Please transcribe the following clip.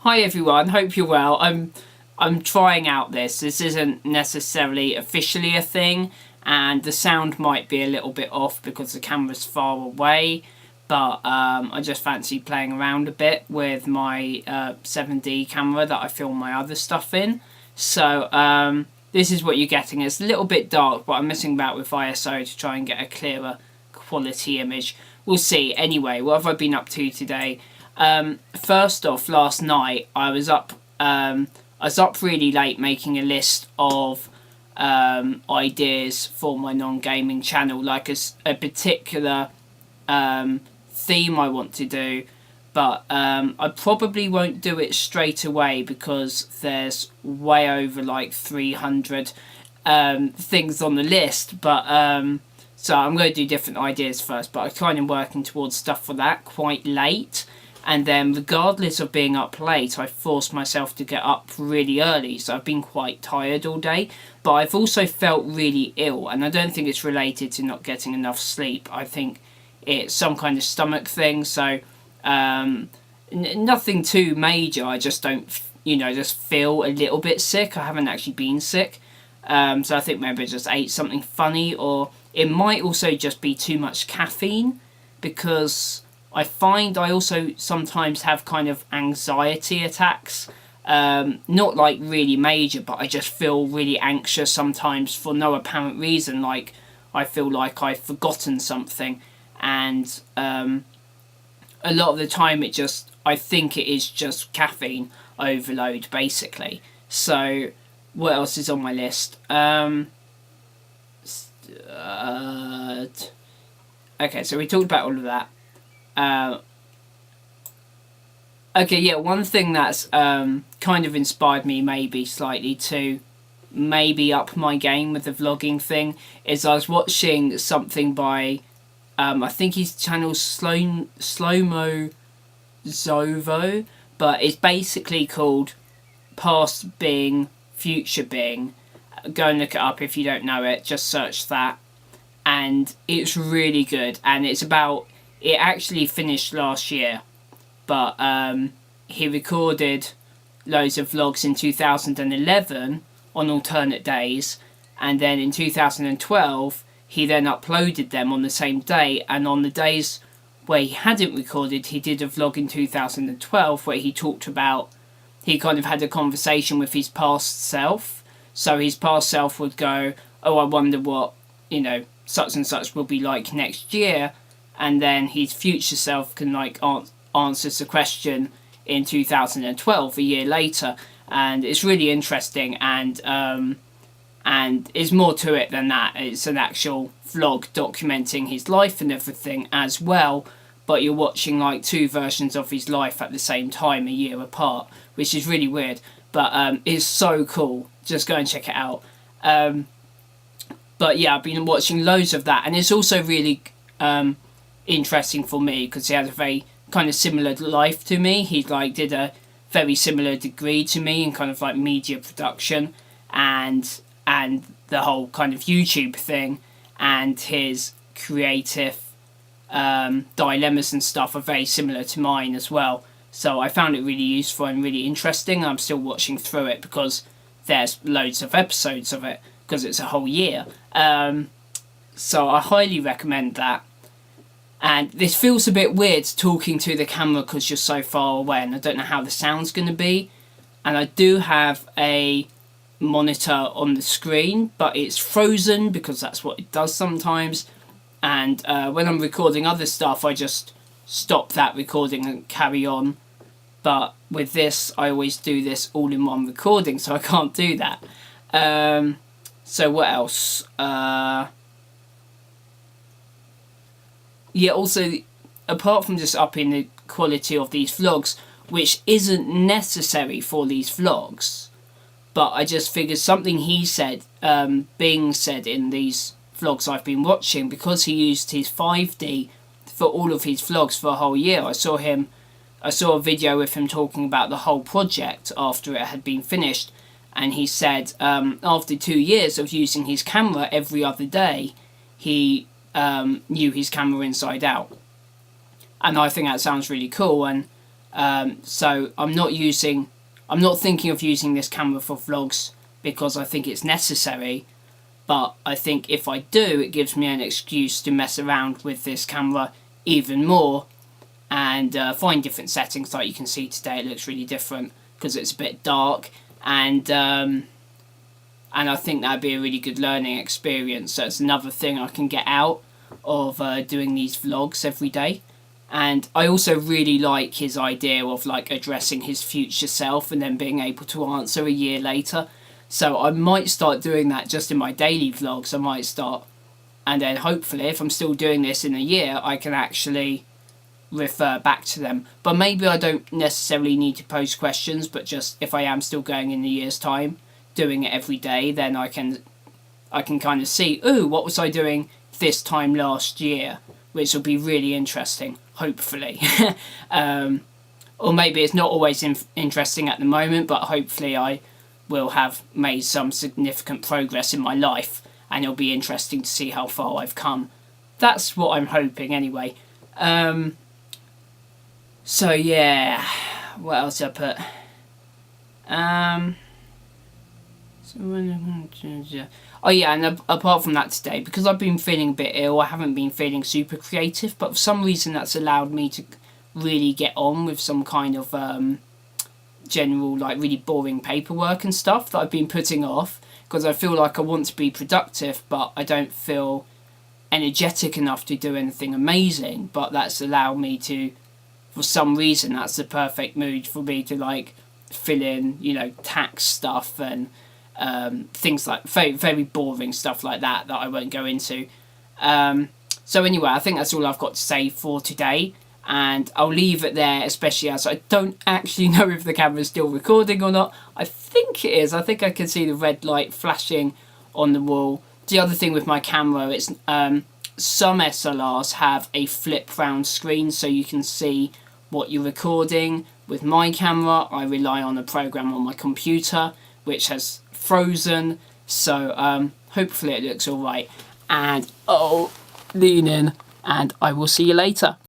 Hi everyone, hope you're well. I'm trying out this. This isn't necessarily officially a thing, and the sound might be a little bit off because the camera's far away, but I just fancy playing around a bit with my 7D camera that I film my other stuff in. So this is what you're getting. It's a little bit dark, but I'm messing about with ISO to try and get a clearer quality image. We'll see. Anyway, what have I been up to today? First off, last night I was up really late making a list of ideas for my non-gaming channel, like a particular theme I want to do, but I probably won't do it straight away because there's way over like 300 things on the list, but so I'm going to do different ideas first, but I'm kind of working towards stuff for that quite late. And then regardless of being up late, I forced myself to get up really early, so I've been quite tired all day. But I've also felt really ill, and I don't think it's related to not getting enough sleep. I think it's some kind of stomach thing, so nothing too major. I just don't, just feel a little bit sick. I haven't actually been sick. So I think maybe I just ate something funny, or it might also just be too much caffeine, because I find I also sometimes have kind of anxiety attacks. Not like really major, but I just feel really anxious sometimes for no apparent reason. Like I feel like I've forgotten something, and a lot of the time I think it is just caffeine overload basically. So what else is on my list? Okay, so we talked about all of that. Okay, yeah, one thing that's kind of inspired me maybe slightly to maybe up my game with the vlogging thing is I was watching something by I think his channel's Slow-Mo Zovo, but it's basically called Past Being, Future Being. Go and look it up if you don't know it, just search that, and it's really good, and it's about, it actually finished last year, but he recorded loads of vlogs in 2011 on alternate days, and then in 2012 he then uploaded them on the same day, and on the days where he hadn't recorded, he did a vlog in 2012 where he talked about, he kind of had a conversation with his past self. So his past self would go, oh, I wonder what, such and such will be like next year, and then his future self can like answers the question in 2012, a year later, and it's really interesting, and there's more to it than that. It's an actual vlog documenting his life and everything as well, but you're watching like two versions of his life at the same time, a year apart, which is really weird, but it's so cool. Just go and check it out. But yeah, I've been watching loads of that, and it's also really interesting for me because he has a very kind of similar life to me. He like did a very similar degree to me in kind of like media production, and the whole kind of YouTube thing, and his creative dilemmas and stuff are very similar to mine as well. So I found it really useful and really interesting. I'm still watching through it because there's loads of episodes of it because it's a whole year. So I highly recommend that. And this feels a bit weird talking to the camera because you're so far away, and I don't know how the sound's going to be. And I do have a monitor on the screen, but it's frozen because that's what it does sometimes. And when I'm recording other stuff, I just stop that recording and carry on. But with this, I always do this all in one recording, so I can't do that. So what else? Yeah, also, apart from just upping the quality of these vlogs, which isn't necessary for these vlogs, but I just figured something he said, being said in these vlogs I've been watching, because he used his 5D for all of his vlogs for a whole year. I saw a video with him talking about the whole project after it had been finished, and he said after 2 years of using his camera every other day, he knew his camera inside out. And I think that sounds really cool, and So I'm not thinking of using this camera for vlogs because I think it's necessary, but I think if I do, it gives me an excuse to mess around with this camera even more and find different settings. Like you can see today, it looks really different because it's a bit dark, and I think that'd be a really good learning experience. So it's another thing I can get out of doing these vlogs every day. And I also really like his idea of like addressing his future self and then being able to answer a year later. So I might start doing that just in my daily vlogs. I might start, and then hopefully if I'm still doing this in a year, I can actually refer back to them. But maybe I don't necessarily need to post questions, but just if I am still going in a year's time, doing it every day, then I can kind of see, ooh, what was I doing this time last year, which will be really interesting, hopefully. Or maybe it's not always interesting at the moment, but hopefully I will have made some significant progress in my life, and it'll be interesting to see how far I've come. That's what I'm hoping anyway. So yeah, what else did I put? Oh yeah, and apart from that today, because I've been feeling a bit ill, I haven't been feeling super creative, but for some reason that's allowed me to really get on with some kind of general, like, really boring paperwork and stuff that I've been putting off, because I feel like I want to be productive, but I don't feel energetic enough to do anything amazing. But that's allowed me to, for some reason, that's the perfect mood for me to, like, fill in, you know, tax stuff and things like very, very boring stuff like that I won't go into. So anyway, I think that's all I've got to say for today, and I'll leave it there, especially as I don't actually know if the camera's still recording or not. I think it is. I think I can see the red light flashing on the wall. The other thing with my camera is some SLRs have a flip round screen so you can see what you're recording. With my camera, I rely on a program on my computer which has frozen, so hopefully it looks alright, and I'll lean in and I will see you later.